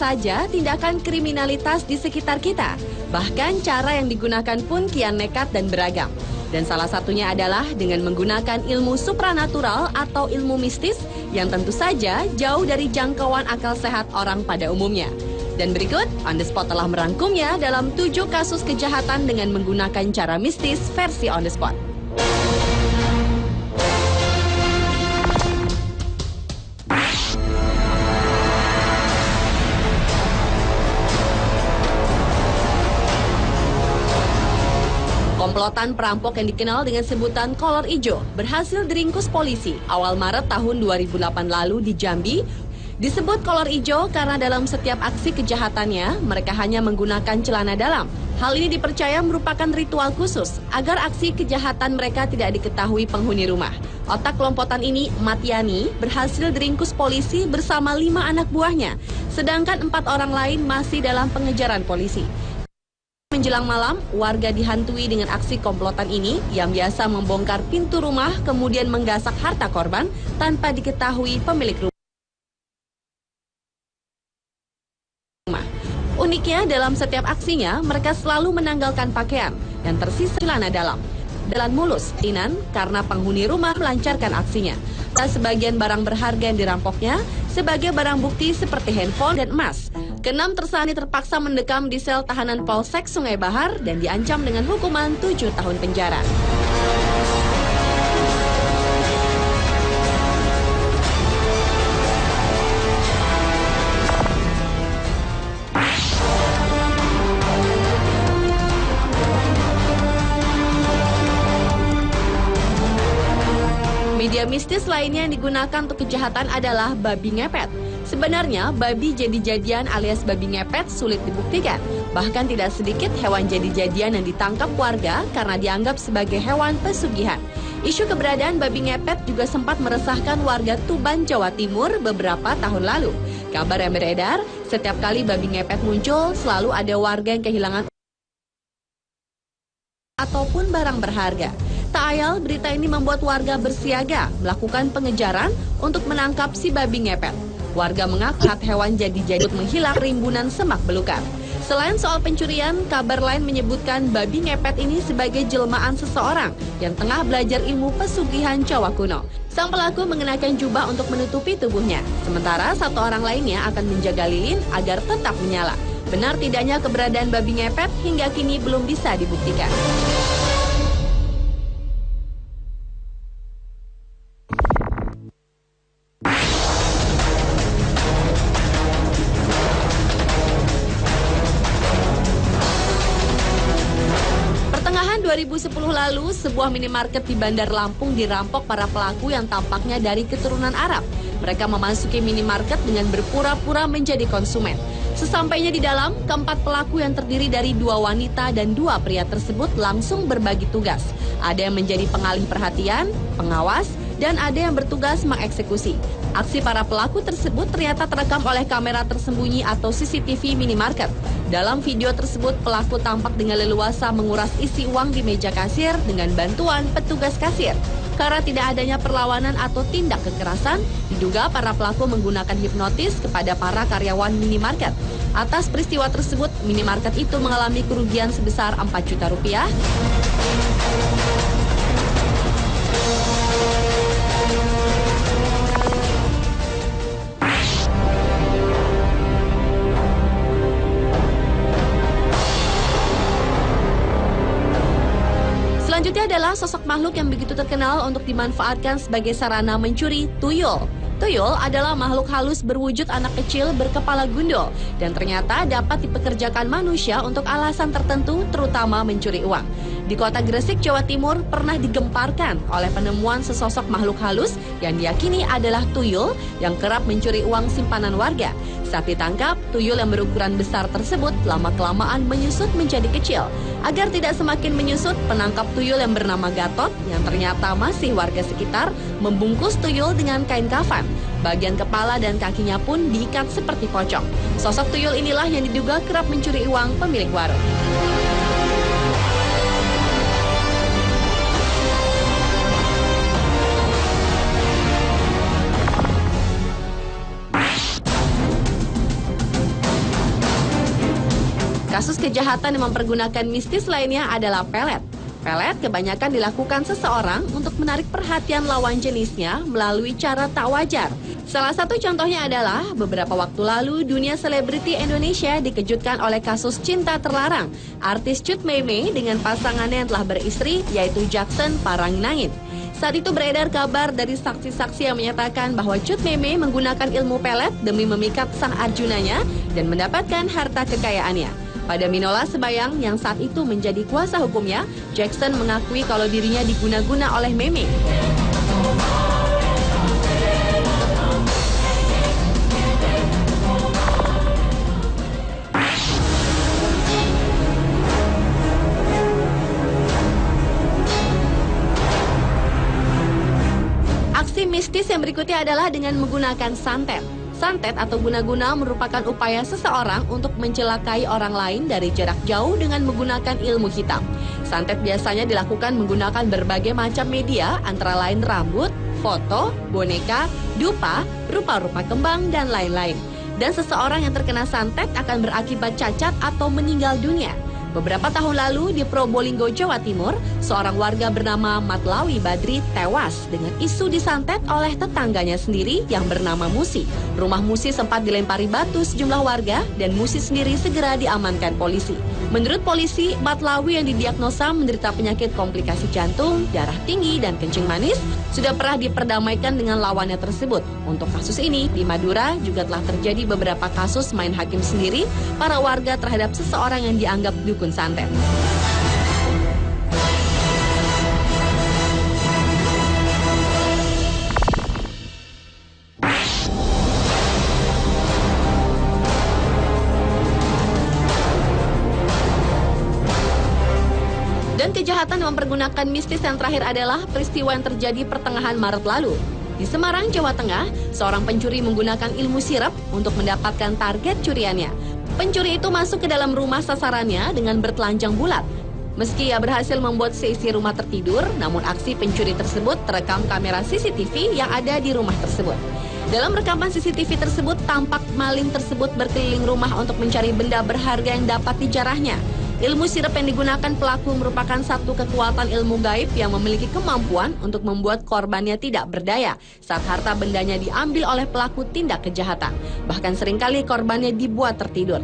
saja tindakan kriminalitas di sekitar kita. Bahkan cara yang digunakan pun kian nekat dan beragam. Dan salah satunya adalah dengan menggunakan ilmu supranatural atau ilmu mistis yang tentu saja jauh dari jangkauan akal sehat orang pada umumnya. Dan berikut, On The Spot telah merangkumnya dalam 7 kasus kejahatan dengan menggunakan cara mistis versi On The Spot. Komplotan perampok yang dikenal dengan sebutan kolor ijo berhasil diringkus polisi awal Maret tahun 2008 lalu di Jambi. Disebut kolor ijo karena dalam setiap aksi kejahatannya mereka hanya menggunakan celana dalam. Hal ini dipercaya merupakan ritual khusus agar aksi kejahatan mereka tidak diketahui penghuni rumah. Otak kelompokan ini, Matiani, berhasil diringkus polisi bersama 5 anak buahnya, sedangkan 4 orang lain masih dalam pengejaran polisi. Menjelang malam, warga dihantui dengan aksi komplotan ini yang biasa membongkar pintu rumah kemudian menggasak harta korban tanpa diketahui pemilik rumah. Uniknya, dalam setiap aksinya, mereka selalu menanggalkan pakaian dan tersisa celana dalam. Jalan mulus, karena penghuni rumah melancarkan aksinya. Sebagian barang berharga yang dirampoknya sebagai barang bukti seperti handphone dan emas. Keenam tersangka terpaksa mendekam di sel tahanan Polsek Sungai Bahar dan diancam dengan hukuman 7 tahun penjara. Media mistis lainnya yang digunakan untuk kejahatan adalah babi ngepet. Sebenarnya, babi jadi-jadian alias babi ngepet sulit dibuktikan. Bahkan tidak sedikit hewan jadi-jadian yang ditangkap warga karena dianggap sebagai hewan pesugihan. Isu keberadaan babi ngepet juga sempat meresahkan warga Tuban, Jawa Timur beberapa tahun lalu. Kabar yang beredar, setiap kali babi ngepet muncul, selalu ada warga yang kehilangan ataupun barang berharga. Tak ayal, berita ini membuat warga bersiaga melakukan pengejaran untuk menangkap si babi ngepet. Warga mengaku hewan jadi-jadi menghilang rimbunan semak belukar. Selain soal pencurian, kabar lain menyebutkan babi ngepet ini sebagai jelmaan seseorang yang tengah belajar ilmu pesugihan Jawa kuno. Sang pelaku mengenakan jubah untuk menutupi tubuhnya, sementara 1 orang lainnya akan menjaga lilin agar tetap menyala. Benar tidaknya keberadaan babi ngepet hingga kini belum bisa dibuktikan. Pertengahan 2010 lalu, sebuah minimarket di Bandar Lampung dirampok para pelaku yang tampaknya dari keturunan Arab. Mereka memasuki minimarket dengan berpura-pura menjadi konsumen. Sesampainya di dalam, keempat pelaku yang terdiri dari 2 wanita dan 2 pria tersebut langsung berbagi tugas. Ada yang menjadi pengalih perhatian, pengawas, dan ada yang bertugas mengeksekusi. Aksi para pelaku tersebut ternyata terekam oleh kamera tersembunyi atau CCTV minimarket. Dalam video tersebut, pelaku tampak dengan leluasa menguras isi uang di meja kasir dengan bantuan petugas kasir. Karena tidak adanya perlawanan atau tindak kekerasan, diduga para pelaku menggunakan hipnotis kepada para karyawan minimarket. Atas peristiwa tersebut, minimarket itu mengalami kerugian sebesar 4 juta rupiah. Selanjutnya adalah sosok makhluk yang begitu terkenal untuk dimanfaatkan sebagai sarana mencuri, tuyul. Tuyul adalah makhluk halus berwujud anak kecil berkepala gundul dan ternyata dapat dipekerjakan manusia untuk alasan tertentu, terutama mencuri uang. Di kota Gresik, Jawa Timur pernah digemparkan oleh penemuan sesosok makhluk halus yang diyakini adalah tuyul yang kerap mencuri uang simpanan warga. Saat ditangkap, tuyul yang berukuran besar tersebut lama-kelamaan menyusut menjadi kecil. Agar tidak semakin menyusut, penangkap tuyul yang bernama Gatot yang ternyata masih warga sekitar membungkus tuyul dengan kain kafan. Bagian kepala dan kakinya pun diikat seperti pocong. Sosok tuyul inilah yang diduga kerap mencuri uang pemilik warung. Kasus kejahatan yang mempergunakan mistis lainnya adalah pelet. Pelet kebanyakan dilakukan seseorang untuk menarik perhatian lawan jenisnya melalui cara tak wajar. Salah satu contohnya adalah beberapa waktu lalu dunia selebriti Indonesia dikejutkan oleh kasus cinta terlarang artis Cut Memey dengan pasangannya yang telah beristri yaitu Jackson Paranginangin. Saat itu beredar kabar dari saksi-saksi yang menyatakan bahwa Cut Memey menggunakan ilmu pelet demi memikat sang arjunanya dan mendapatkan harta kekayaannya. Pada Minola Sebayang yang saat itu menjadi kuasa hukumnya, Jackson mengakui kalau dirinya diguna-guna oleh Memey. Aksi mistis yang berikutnya adalah dengan menggunakan santet. Santet atau guna-guna merupakan upaya seseorang untuk mencelakai orang lain dari jarak jauh dengan menggunakan ilmu hitam. Santet biasanya dilakukan menggunakan berbagai macam media antara lain rambut, foto, boneka, dupa, rupa-rupa kembang, dan lain-lain. Dan seseorang yang terkena santet akan berakibat cacat atau meninggal dunia. Beberapa tahun lalu di Probolinggo, Jawa Timur, seorang warga bernama Matlawi Badri tewas dengan isu disantet oleh tetangganya sendiri yang bernama Musi. Rumah Musi sempat dilempari batu sejumlah warga dan Musi sendiri segera diamankan polisi. Menurut polisi, Matlawi yang didiagnosa menderita penyakit komplikasi jantung, darah tinggi, dan kencing manis sudah pernah diperdamaikan dengan lawannya tersebut. Untuk kasus ini, di Madura juga telah terjadi beberapa kasus main hakim sendiri para warga terhadap seseorang yang dianggap dukun santet. Dan kejahatan yang mempergunakan mistis yang terakhir adalah peristiwa yang terjadi pertengahan Maret lalu. Di Semarang, Jawa Tengah, seorang pencuri menggunakan ilmu sirap untuk mendapatkan target curiannya. Pencuri itu masuk ke dalam rumah sasarannya dengan bertelanjang bulat. Meski ia berhasil membuat seisi rumah tertidur, namun aksi pencuri tersebut terekam kamera CCTV yang ada di rumah tersebut. Dalam rekaman CCTV tersebut, tampak maling tersebut berkeliling rumah untuk mencari benda berharga yang dapat dijarahnya. Ilmu sirap yang digunakan pelaku merupakan satu kekuatan ilmu gaib yang memiliki kemampuan untuk membuat korbannya tidak berdaya saat harta bendanya diambil oleh pelaku tindak kejahatan. Bahkan seringkali korbannya dibuat tertidur.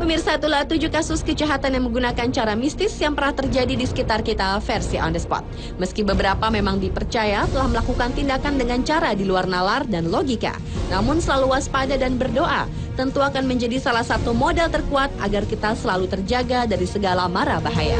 Pemirsa, itulah 7 kasus kejahatan yang menggunakan cara mistis yang pernah terjadi di sekitar kita versi on the spot. Meski beberapa memang dipercaya telah melakukan tindakan dengan cara di luar nalar dan logika, namun selalu waspada dan berdoa tentu akan menjadi salah satu modal terkuat agar kita selalu terjaga dari segala mara bahaya.